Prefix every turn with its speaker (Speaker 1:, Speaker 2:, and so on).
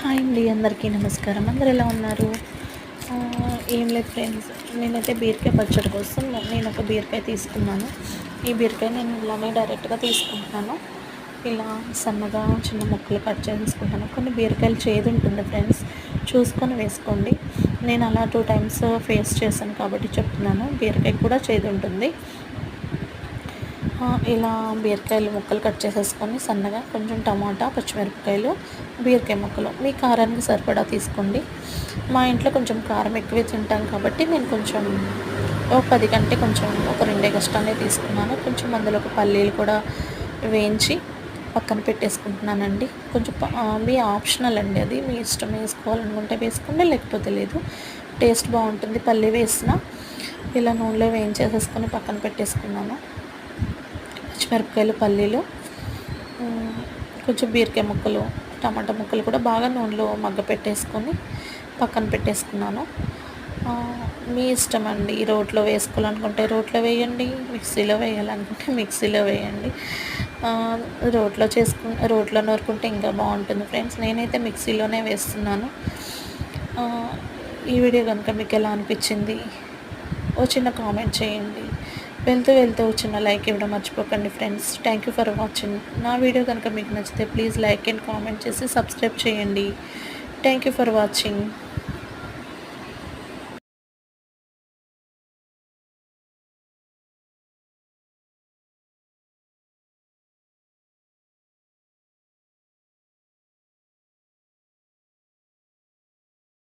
Speaker 1: Hi అండి, అందరికీ నమస్కారం. అందరు ఎలా ఉన్నారు? ఏం లేదు ఫ్రెండ్స్, నేనైతే బీరకాయ పచ్చడి కోసం నేను ఒక బీరకాయ తీసుకున్నాను. ఈ బీరకాయ నేను ఇలానే డైరెక్ట్గా తీసుకుంటున్నాను. ఇలా సన్నగా చిన్న ముక్కలు కట్ చేసుకుంటాను. కొన్ని బీరకాయలు చేదు ఉంటుంది ఫ్రెండ్స్, చూసుకొని వేసుకోండి. నేను అలా 2 టైమ్స్ ఫేస్ చేశాను కాబట్టి చెప్తున్నాను. బీరకాయ కూడా చేదు ఉంటుంది. ఇలా బీరకాయలు ముక్కలు కట్ చేసేసుకొని సన్నగా, కొంచెం టమాటా, పచ్చిమిరపకాయలు, బీరకాయ ముక్కలు మీ కారానికి సరిపడా తీసుకోండి. మా ఇంట్లో కొంచెం కారం ఎక్కువే తింటాం కాబట్టి నేను కొంచెం ఒక 10 కంటే కొంచెం ఒక 2 ఎక్స్ట్రానే తీసుకున్నాను. కొంచెం అందులో ఒక పల్లీలు కూడా వేయించి పక్కన పెట్టేసుకుంటున్నానండి. కొంచెం మీ ఆప్షనల్ అండి, అది మీ ఇష్టం. వేసుకోవాలనుకుంటే వేసుకోండి, లేకపోతే లేదు. టేస్ట్ బాగుంటుంది పల్లీ వేసిన. ఇలా నూనెలో వేయించేసేసుకొని పక్కన పెట్టేసుకున్నాను. పచ్చిమిరపకాయలు, పల్లీలు, కొంచెం బీరకాయ ముక్కలు, టమాటా ముక్కలు కూడా బాగా నూనెలో పెట్టేసుకొని పక్కన పెట్టేసుకున్నాను. మీ ఇష్టం అండి. రోట్లో వేసుకోవాలనుకుంటే రోట్లో వేయండి, మిక్సీలో వేయాలనుకుంటే మిక్సీలో వేయండి. రోట్లో నూరుకుంటే ఇంకా బాగుంటుంది ఫ్రెండ్స్. నేనైతే మిక్సీలోనే వేస్తున్నాను. ఈ వీడియో కనుక మీకు ఎలా అనిపించింది ఓ చిన్న కామెంట్ చేయండి. వెళ్తూ చిన్న లైక్ ఇవ్వడం మర్చిపోకండి friends. Thank you for watching. నా వీడియో కనుక మీకు నచ్చితే ప్లీజ్ లైక్ అండ్ కామెంట్ చేసి సబ్స్క్రైబ్ చేయండి. Thank you for watching.